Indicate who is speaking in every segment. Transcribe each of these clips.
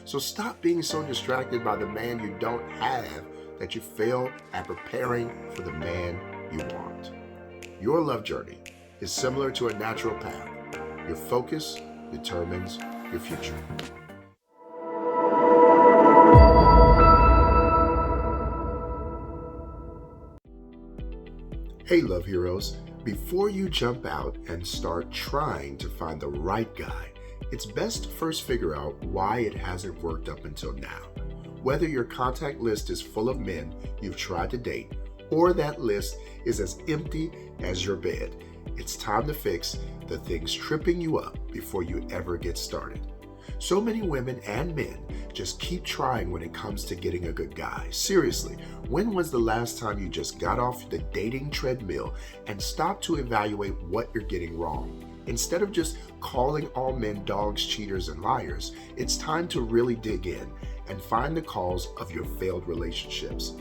Speaker 1: So stop being so distracted by the man you don't have that you fail at preparing for the man you want. Your love journey is similar to a natural path. Your focus determines your future. Hey, love heroes. Before you jump out and start trying to find the right guy, it's best to first figure out why it hasn't worked up until now. Whether your contact list is full of men you've tried to date, or that list is as empty as your bed, it's time to fix the things tripping you up before you ever get started. So many women and men just keep trying when it comes to getting a good guy. Seriously, when was the last time you just got off the dating treadmill and stopped to evaluate what you're getting wrong? Instead of just calling all men dogs, cheaters, and liars, it's time to really dig in and find the cause of your failed relationships.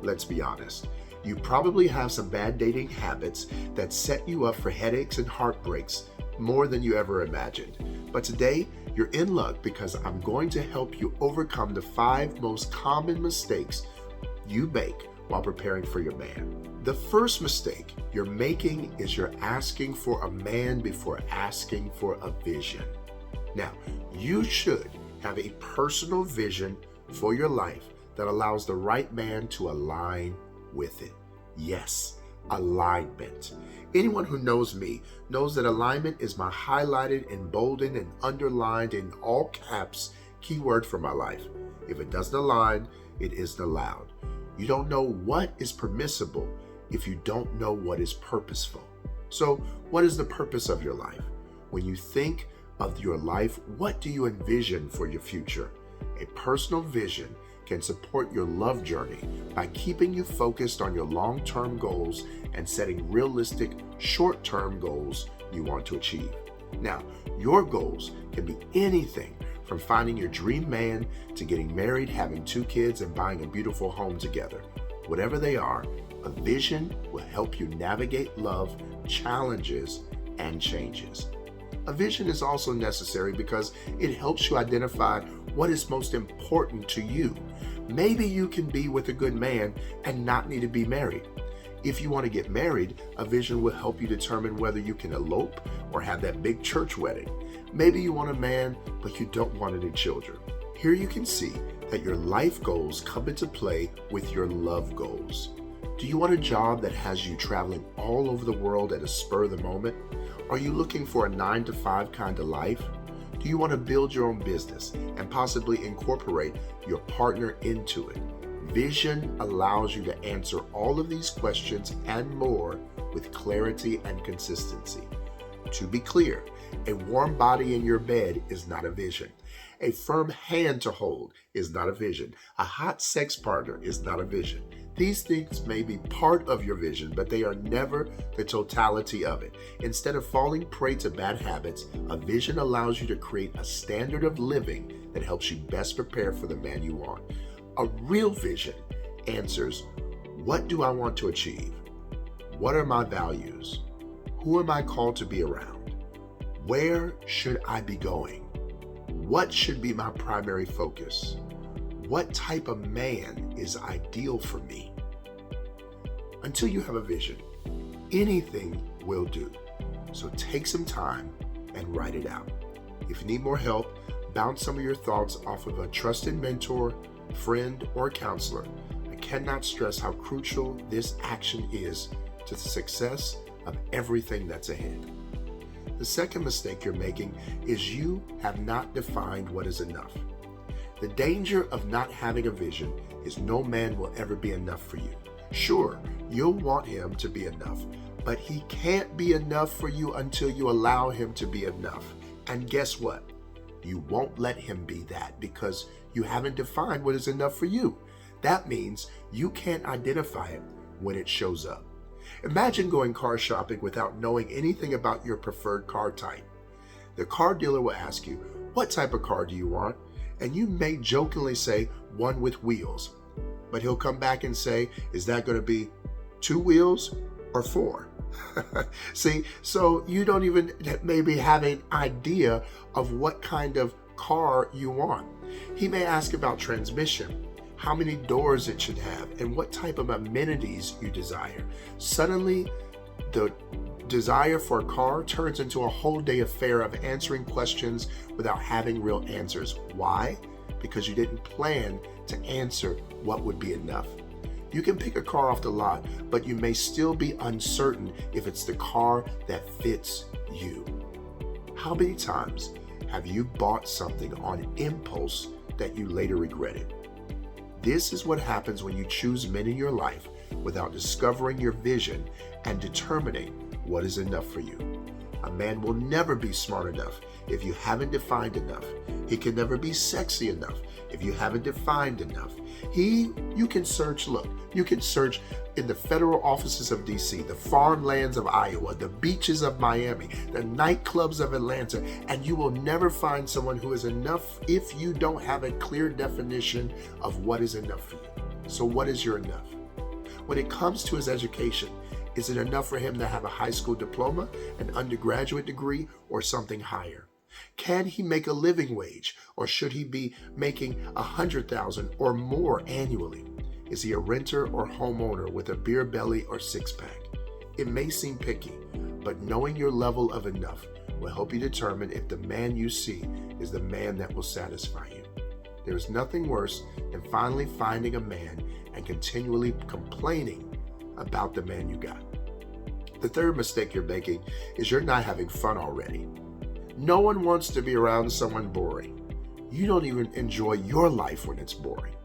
Speaker 1: Let's be honest. You probably have some bad dating habits that set you up for headaches and heartbreaks more than you ever imagined. But today, you're in luck because I'm going to help you overcome the 5 most common mistakes you make while preparing for your man. The first mistake you're making is you're asking for a man before asking for a vision. Now, you should have a personal vision for your life that allows the right man to align with it. Yes, alignment. Anyone who knows me knows that alignment is my highlighted, emboldened, and underlined in all caps keyword for my life. If it doesn't align, it isn't allowed. You don't know what is permissible if you don't know what is purposeful. So, what is the purpose of your life? When you think of your life, what do you envision for your future? A personal vision can support your love journey by keeping you focused on your long-term goals and setting realistic short-term goals you want to achieve. Now, your goals can be anything from finding your dream man to getting married, having 2 kids, and buying a beautiful home together. Whatever they are, a vision will help you navigate love, challenges, and changes. A vision is also necessary because it helps you identify what is most important to you. Maybe you can be with a good man and not need to be married. If you want to get married, a vision will help you determine whether you can elope or have that big church wedding. Maybe you want a man, but you don't want any children. Here you can see that your life goals come into play with your love goals. Do you want a job that has you traveling all over the world at a spur of the moment? Are you looking for a 9-to-5 kind of life? Do you want to build your own business and possibly incorporate your partner into it? Vision allows you to answer all of these questions and more with clarity and consistency. To be clear, a warm body in your bed is not a vision. A firm hand to hold is not a vision. A hot sex partner is not a vision. These things may be part of your vision, but they are never the totality of it. Instead of falling prey to bad habits, a vision allows you to create a standard of living that helps you best prepare for the man you want. A real vision answers, what do I want to achieve? What are my values? Who am I called to be around? Where should I be going? What should be my primary focus? What type of man is ideal for me? Until you have a vision, anything will do. So take some time and write it out. If you need more help, bounce some of your thoughts off of a trusted mentor, friend, or counselor. I cannot stress how crucial this action is to the success of everything that's ahead. The second mistake you're making is you have not defined what is enough. The danger of not having a vision is no man will ever be enough for you. Sure, you'll want him to be enough, but he can't be enough for you until you allow him to be enough. And guess what? You won't let him be that because you haven't defined what is enough for you. That means you can't identify it when it shows up. Imagine going car shopping without knowing anything about your preferred car type. The car dealer will ask you, what type of car do you want? And you may jokingly say, one with wheels. But he'll come back and say, is that going to be 2 wheels or 4? See, so you don't even maybe have an idea of what kind of car you want. He may ask about transmission, how many doors it should have, and what type of amenities you desire. Suddenly, the desire for a car turns into a whole day affair of answering questions without having real answers. Why? Because you didn't plan to answer what would be enough. You can pick a car off the lot, but you may still be uncertain if it's the car that fits you. How many times have you bought something on impulse that you later regretted? This is what happens when you choose men in your life without discovering your vision and determining what is enough for you. A man will never be smart enough if you haven't defined enough. He can never be sexy enough if you haven't defined enough. You can search in the federal offices of DC, the farmlands of Iowa, the beaches of Miami, the nightclubs of Atlanta, and you will never find someone who is enough if you don't have a clear definition of what is enough for you. So what is your enough? When it comes to his education, is it enough for him to have a high school diploma, an undergraduate degree, or something higher? Can he make a living wage, or should he be making $100,000 or more annually? Is he a renter or homeowner with a beer belly or six-pack? It may seem picky, but knowing your level of enough will help you determine if the man you see is the man that will satisfy you. There is nothing worse than finally finding a man and continually complaining about the man you got. The third mistake you're making is you're not having fun already. No one wants to be around someone boring. You don't even enjoy your life when it's boring.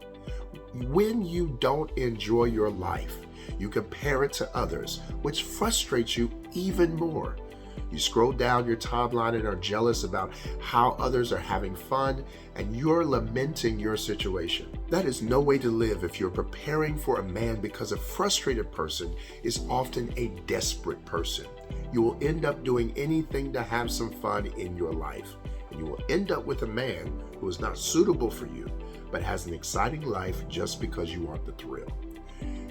Speaker 1: When you don't enjoy your life, you compare it to others, which frustrates you even more. You scroll down your timeline and are jealous about how others are having fun, and you're lamenting your situation. That is no way to live if you're preparing for a man, because a frustrated person is often a desperate person. You will end up doing anything to have some fun in your life, and you will end up with a man who is not suitable for you, but has an exciting life just because you want the thrill.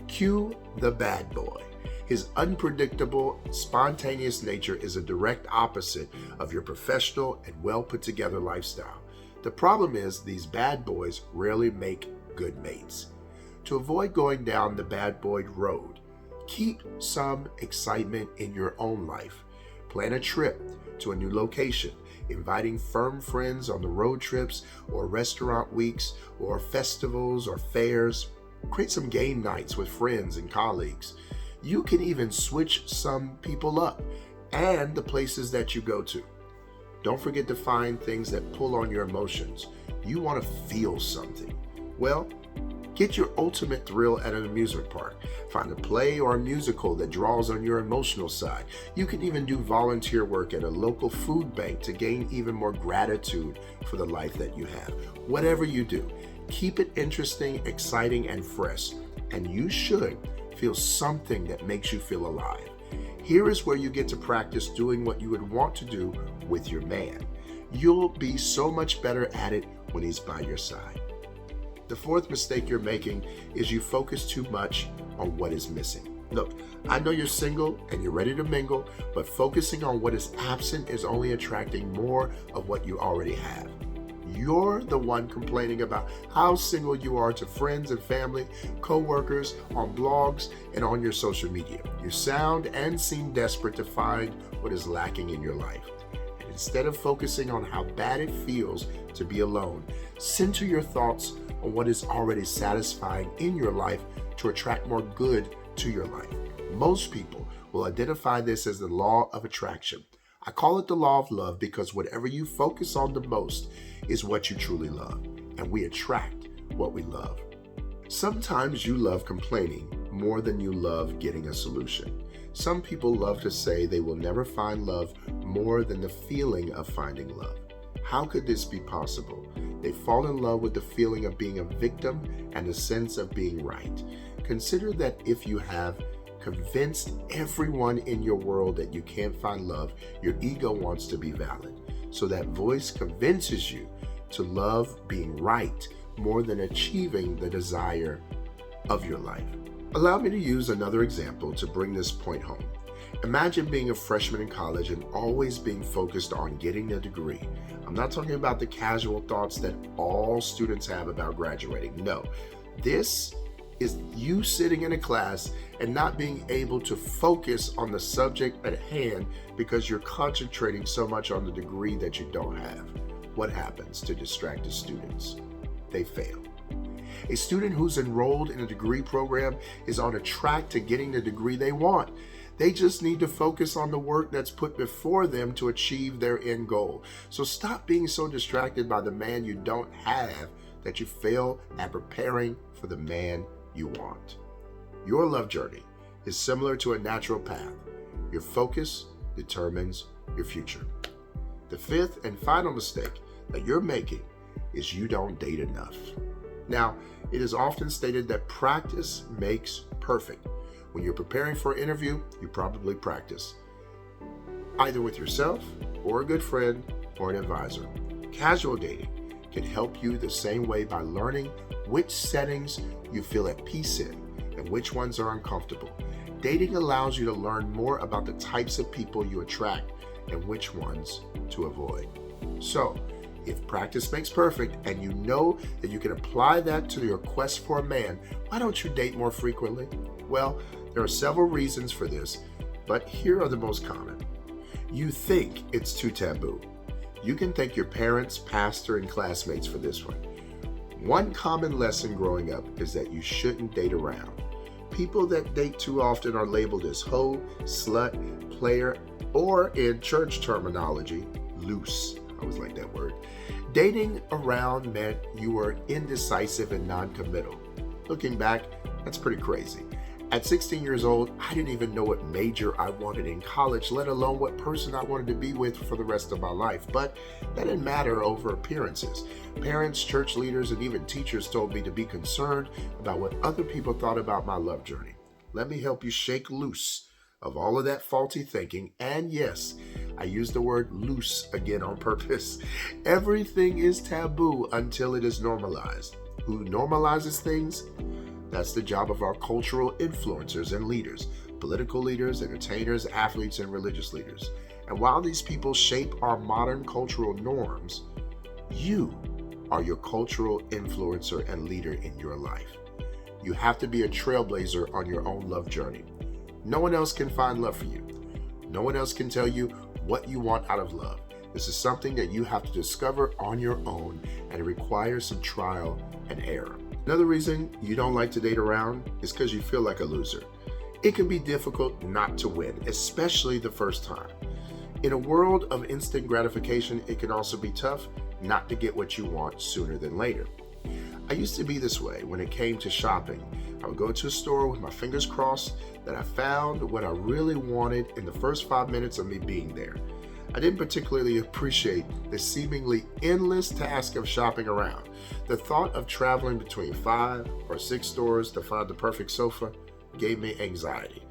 Speaker 1: Cue the bad boy. His unpredictable, spontaneous nature is a direct opposite of your professional and well put together lifestyle. The problem is these bad boys rarely make good mates. To avoid going down the bad boy road, keep some excitement in your own life. Plan a trip to a new location, inviting firm friends on the road trips or restaurant weeks or festivals or fairs. Create some game nights with friends and colleagues. You can even switch some people up and the places that you go to. Don't forget to find things that pull on your emotions. You want to feel something. Well, get your ultimate thrill at an amusement park. Find a play or a musical that draws on your emotional side. You can even do volunteer work at a local food bank to gain even more gratitude for the life that you have. Whatever you do, keep it interesting, exciting, and fresh. And you should feel something that makes you feel alive. Here is where you get to practice doing what you would want to do with your man. You'll be so much better at it when he's by your side. The fourth mistake you're making is you focus too much on what is missing. Look, I know you're single and you're ready to mingle, but focusing on what is absent is only attracting more of what you already have. You're the one complaining about how single you are to friends and family, co-workers, on blogs, and on your social media. You sound and seem desperate to find what is lacking in your life. And instead of focusing on how bad it feels to be alone, center your thoughts on what is already satisfying in your life to attract more good to your life. Most people will identify this as the law of attraction. I call it the law of love because whatever you focus on the most is what you truly love, and we attract what we love. Sometimes you love complaining more than you love getting a solution. Some people love to say they will never find love more than the feeling of finding love. How could this be possible? They fall in love with the feeling of being a victim and the sense of being right. Consider that if you have convinced everyone in your world that you can't find love, your ego wants to be valid. So that voice convinces you to love being right more than achieving the desire of your life. Allow me to use another example to bring this point home. Imagine being a freshman in college and always being focused on getting a degree. I'm not talking about the casual thoughts that all students have about graduating. No, this is you sitting in a class and not being able to focus on the subject at hand because you're concentrating so much on the degree that you don't have. What happens to distracted students? They fail. A student who's enrolled in a degree program is on a track to getting the degree they want. They just need to focus on the work that's put before them to achieve their end goal. So stop being so distracted by the man you don't have that you fail at preparing for the man you want. Your love journey is similar to a natural path. Your focus determines your future. The fifth and final mistake that you're making is you don't date enough. Now, it is often stated that practice makes perfect. When you're preparing for an interview, you probably practice, either with yourself or a good friend or an advisor. Casual dating can help you the same way by learning which settings you feel at peace in and which ones are uncomfortable. Dating allows you to learn more about the types of people you attract and which ones to avoid. So, if practice makes perfect and you know that you can apply that to your quest for a man, why don't you date more frequently? Well, there are several reasons for this, but here are the most common. You think it's too taboo. You can thank your parents, pastor, and classmates for this one. One common lesson growing up is that you shouldn't date around. People that date too often are labeled as hoe, slut, player, or in church terminology, loose. I always like that word. Dating around meant you were indecisive and non-committal. Looking back, that's pretty crazy. At 16 years old, I didn't even know what major I wanted in college, let alone what person I wanted to be with for the rest of my life. But that didn't matter over appearances. Parents, church leaders, and even teachers told me to be concerned about what other people thought about my love journey. Let me help you shake loose of all of that faulty thinking. And yes, I use the word loose again on purpose. Everything is taboo until it is normalized. Who normalizes things? That's the job of our cultural influencers and leaders, political leaders, entertainers, athletes, and religious leaders. And while these people shape our modern cultural norms, you are your cultural influencer and leader in your life. You have to be a trailblazer on your own love journey. No one else can find love for you. No one else can tell you what you want out of love. This is something that you have to discover on your own, and it requires some trial and error. Another reason you don't like to date around is because you feel like a loser. It can be difficult not to win, especially the first time. In a world of instant gratification, it can also be tough not to get what you want sooner than later. I used to be this way when it came to shopping. I would go to a store with my fingers crossed that I found what I really wanted in the first 5 minutes of me being there. I didn't particularly appreciate the seemingly endless task of shopping around. The thought of traveling between 5 or 6 stores to find the perfect sofa gave me anxiety.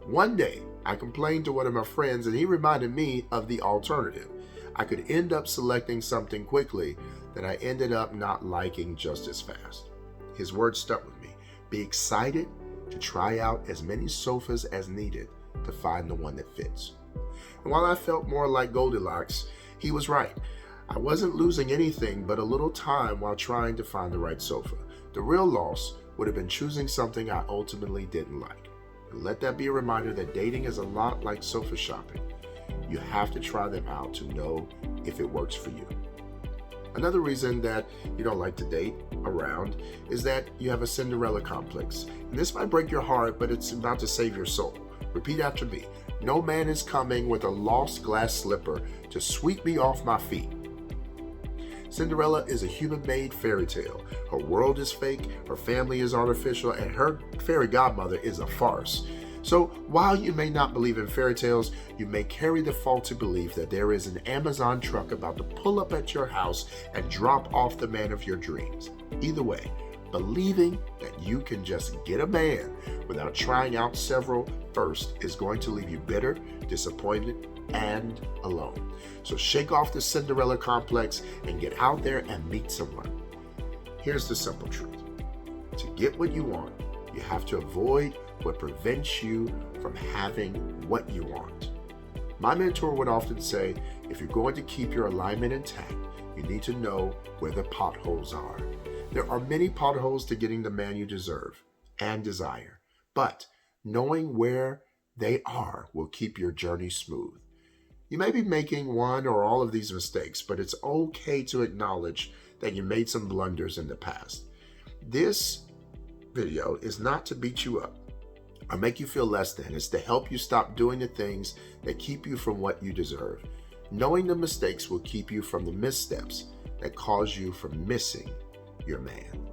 Speaker 1: One day, I complained to one of my friends and he reminded me of the alternative. I could end up selecting something quickly that I ended up not liking just as fast. His words stuck with me. Be excited to try out as many sofas as needed to find the one that fits. And while I felt more like Goldilocks, he was right. I wasn't losing anything but a little time while trying to find the right sofa. The real loss would have been choosing something I ultimately didn't like. And let that be a reminder that dating is a lot like sofa shopping. You have to try them out to know if it works for you. Another reason that you don't like to date around is that you have a Cinderella complex. And this might break your heart, but it's about to save your soul. Repeat after me. No man is coming with a lost glass slipper to sweep me off my feet. Cinderella is a human-made fairy tale. Her world is fake, her family is artificial, and her fairy godmother is a farce. So while you may not believe in fairy tales, you may carry the faulty belief that there is an Amazon truck about to pull up at your house and drop off the man of your dreams. Either way, believing that you can just get a man without trying out several first is going to leave you bitter, disappointed, and alone. So shake off the Cinderella complex and get out there and meet someone. Here's the simple truth. To get what you want, You have to avoid what prevents you from having what you want. My mentor would often say, if you're going to keep your alignment intact, you need to know where the potholes are. There are many potholes to getting the man you deserve and desire, but knowing where they are will keep your journey smooth. You may be making one or all of these mistakes, but it's okay to acknowledge that you made some blunders in the past. This video is not to beat you up or make you feel less than. It's to help you stop doing the things that keep you from what you deserve. Knowing the mistakes will keep you from the missteps that cause you from missing your man.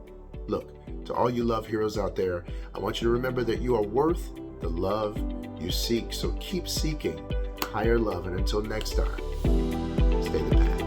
Speaker 1: Look, to all you love heroes out there, I want you to remember that you are worth the love you seek. So keep seeking higher love. And until next time, stay the path.